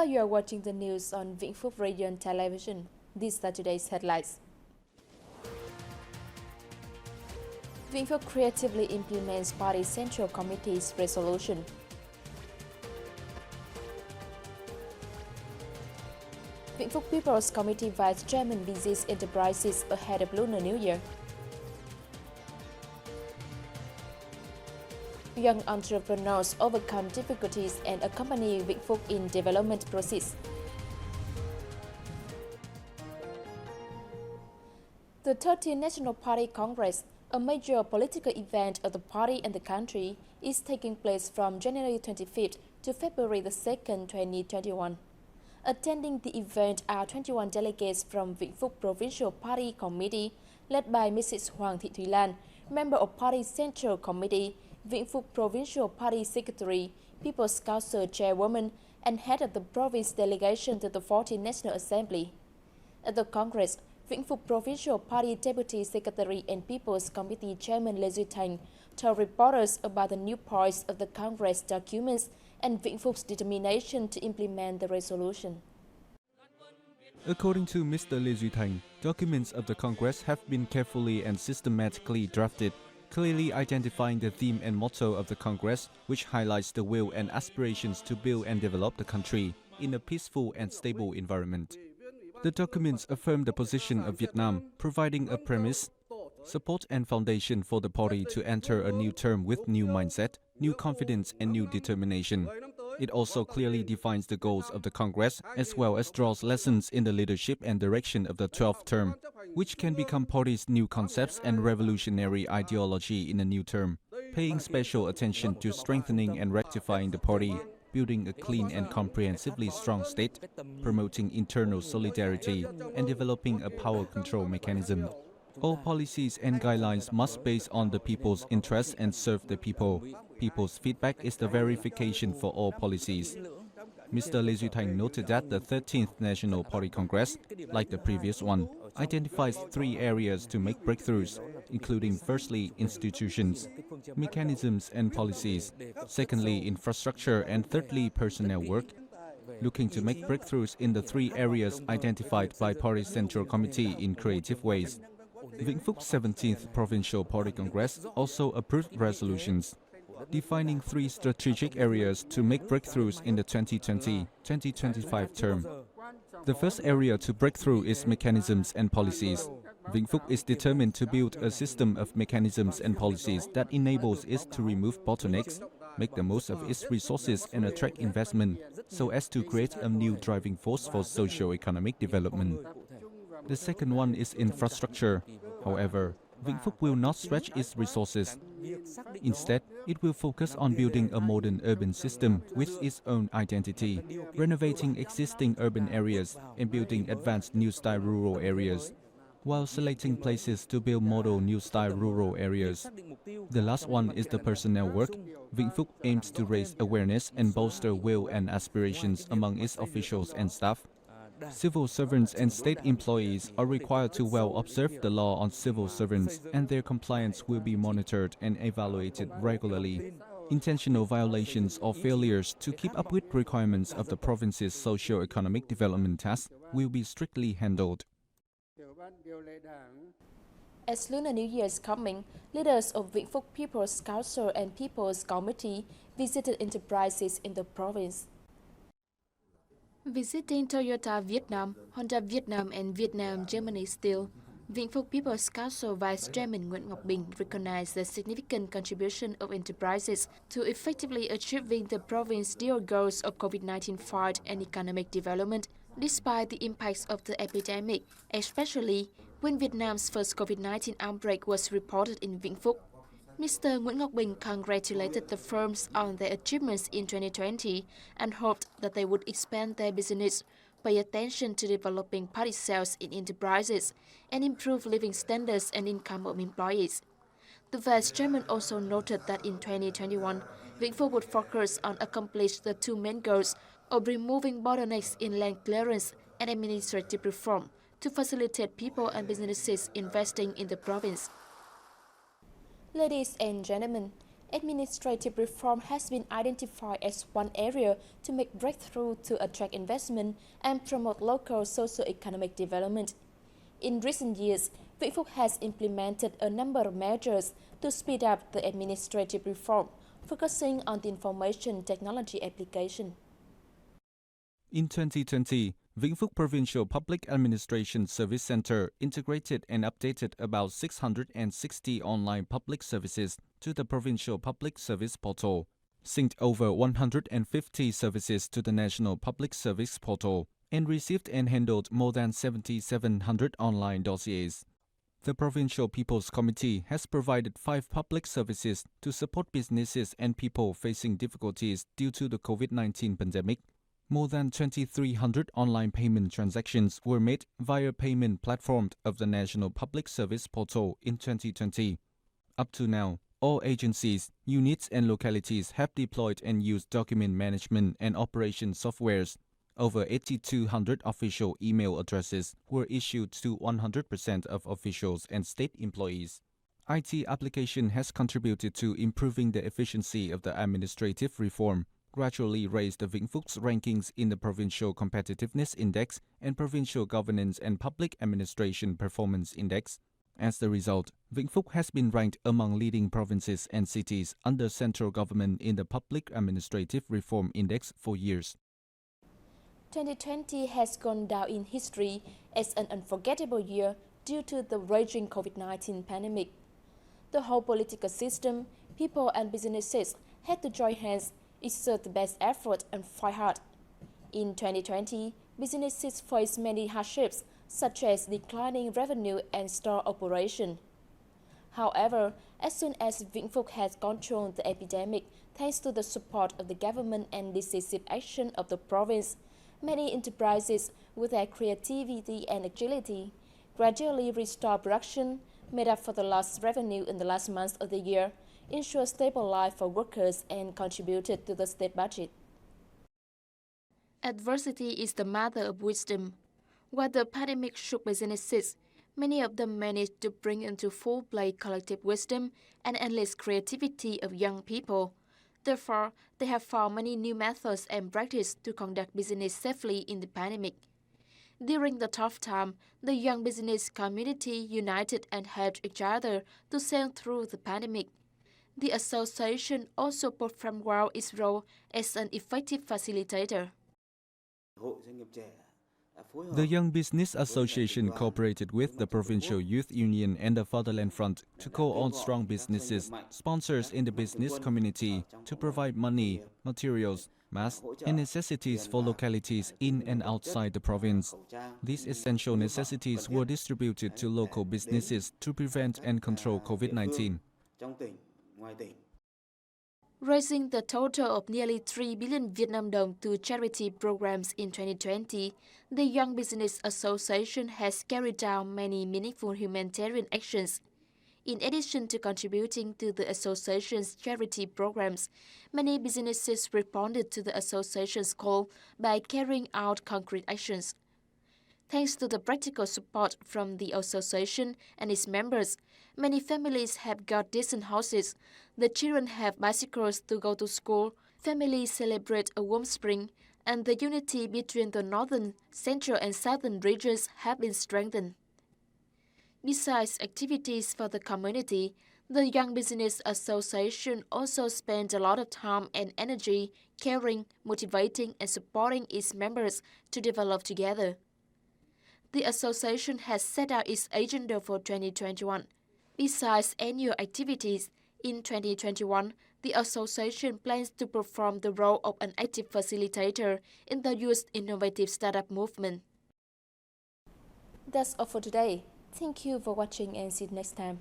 Hello, you are watching the news on Vĩnh Phúc Radio and Television. These are today's headlines. Vĩnh Phúc creatively implements Party Central Committee's resolution. Vĩnh Phúc People's Committee Vice Chairman visits enterprises ahead of Lunar New Year. Young entrepreneurs overcome difficulties and accompany Vĩnh Phúc in development process. The 13th National Party Congress, a major political event of the party and the country, is taking place from January 25th to February 2nd, 2021. Attending the event are 21 delegates from Vĩnh Phúc Provincial Party Committee, led by Mrs. Hoàng Thị Thúy Lan, member of Party Central Committee, Vĩnh Phúc Provincial Party Secretary, People's Council Chairwoman, and head of the province delegation to the 14th National Assembly. At the Congress, Vĩnh Phúc Provincial Party Deputy Secretary and People's Committee Chairman Lê Duy Thành told reporters about the new points of the Congress documents and Vĩnh Phúc determination to implement the resolution. According to Mr. Lê Duy Thành, documents of the Congress have been carefully and systematically drafted, clearly identifying the theme and motto of the Congress, which highlights the will and aspirations to build and develop the country in a peaceful and stable environment. The documents affirm the position of Vietnam, providing a premise, support and foundation for the party to enter a new term with new mindset, new confidence and new determination. It also clearly defines the goals of the Congress as well as draws lessons in the leadership and direction of the 12th term, which can become party's new concepts and revolutionary ideology in a new term, paying special attention to strengthening and rectifying the party, building a clean and comprehensively strong state, promoting internal solidarity, and developing a power control mechanism. All policies and guidelines must base on the people's interests and serve the people. People's feedback is the verification for all policies. Mr. Lê Duy Thành noted that the 13th National Party Congress, like the previous one, identifies 3 areas to make breakthroughs, including firstly, institutions, mechanisms and policies, secondly, infrastructure, and thirdly, personnel work. Looking to make breakthroughs in the 3 areas identified by Party Central Committee in creative ways. Vĩnh Phúc 17th Provincial Party Congress also approved resolutions, defining 3 strategic areas to make breakthroughs in the 2020-2025 term. The first area to break through is mechanisms and policies. Vĩnh Phúc is determined to build a system of mechanisms and policies that enables it to remove bottlenecks, make the most of its resources and attract investment, so as to create a new driving force for socio-economic development. The second one is infrastructure. However, Vĩnh Phúc will not stretch its resources. Instead, it will focus on building a modern urban system with its own identity, renovating existing urban areas and building advanced new-style rural areas, while selecting places to build model new-style rural areas. The last one is the personnel work. Vĩnh Phúc aims to raise awareness and bolster will and aspirations among its officials and staff. Civil servants and state employees are required to well observe the law on civil servants, and their compliance will be monitored and evaluated regularly. Intentional violations or failures to keep up with requirements of the province's socio-economic development tasks will be strictly handled. As Lunar New Year is coming, leaders of Vĩnh Phúc People's Council and People's Committee visited enterprises in the province. Visiting Toyota Vietnam, Honda Vietnam and Vietnam Germany Steel, Vĩnh Phúc People's Council Vice Chairman Nguyễn Ngọc Bình recognized the significant contribution of enterprises to effectively achieving the province's dual goals of COVID-19 fight and economic development, despite the impacts of the epidemic, especially when Vietnam's first COVID-19 outbreak was reported in Vĩnh Phúc. Mr. Nguyễn Ngọc Bình congratulated the firms on their achievements in 2020 and hoped that they would expand their business, pay attention to developing party sales in enterprises, and improve living standards and income of employees. The Vice Chairman also noted that in 2021, Vĩnh Phúc would focus on accomplish the 2 main goals of removing bottlenecks in land clearance and administrative reform to facilitate people and businesses investing in the province. Ladies and gentlemen, administrative reform has been identified as one area to make breakthrough to attract investment and promote local socio-economic development. In recent years, Vĩnh Phúc has implemented a number of measures to speed up the administrative reform, focusing on the information technology application. In 2020, Vĩnh Phúc Provincial Public Administration Service Center integrated and updated about 660 online public services to the Provincial Public Service Portal, synced over 150 services to the National Public Service Portal, and received and handled more than 7,700 online dossiers. The Provincial People's Committee has provided 5 public services to support businesses and people facing difficulties due to the COVID-19 pandemic. More than 2,300 online payment transactions were made via payment platform of the National Public Service Portal in 2020. Up to now, all agencies, units and localities have deployed and used document management and operation softwares. Over 8,200 official email addresses were issued to 100% of officials and state employees. IT application has contributed to improving the efficiency of the administrative reform, gradually raised the Vĩnh Phúc rankings in the Provincial Competitiveness Index and Provincial Governance and Public Administration Performance Index. As the result, Vĩnh Phúc has been ranked among leading provinces and cities under central government in the Public Administrative Reform Index for years. 2020 has gone down in history as an unforgettable year due to the raging COVID-19 pandemic. The whole political system, people and businesses had to join hands, exert the best effort and fight hard. In 2020, businesses faced many hardships such as declining revenue and store operation. However, as soon as Vĩnh Phúc has controlled the epidemic thanks to the support of the government and decisive action of the province, many enterprises, with their creativity and agility, gradually restored production, made up for the lost revenue in the last months of the year, ensure stable life for workers and contributed to the state budget. Adversity is the mother of wisdom. While the pandemic shook businesses, many of them managed to bring into full play collective wisdom and endless creativity of young people. Therefore, they have found many new methods and practices to conduct business safely in the pandemic. During the tough time, the young business community united and helped each other to sail through the pandemic. The association also performed well its role as an effective facilitator. The Young Business Association cooperated with the Provincial Youth Union and the Fatherland Front to call on strong businesses, sponsors in the business community to provide money, materials, masks, and necessities for localities in and outside the province. These essential necessities were distributed to local businesses to prevent and control COVID-19. Raising the total of nearly 3 billion Vietnam dong to charity programs in 2020, the Young Business Association has carried out many meaningful humanitarian actions. In addition to contributing to the association's charity programs, many businesses responded to the association's call by carrying out concrete actions. Thanks to the practical support from the association and its members, many families have got decent houses, the children have bicycles to go to school, families celebrate a warm spring, and the unity between the northern, central and southern regions have been strengthened. Besides activities for the community, the Young Business Association also spent a lot of time and energy caring, motivating and supporting its members to develop together. The association has set out its agenda for 2021. Besides annual activities, in 2021, the association plans to perform the role of an active facilitator in the youth innovative startup movement. That's all for today. Thank you for watching and see you next time.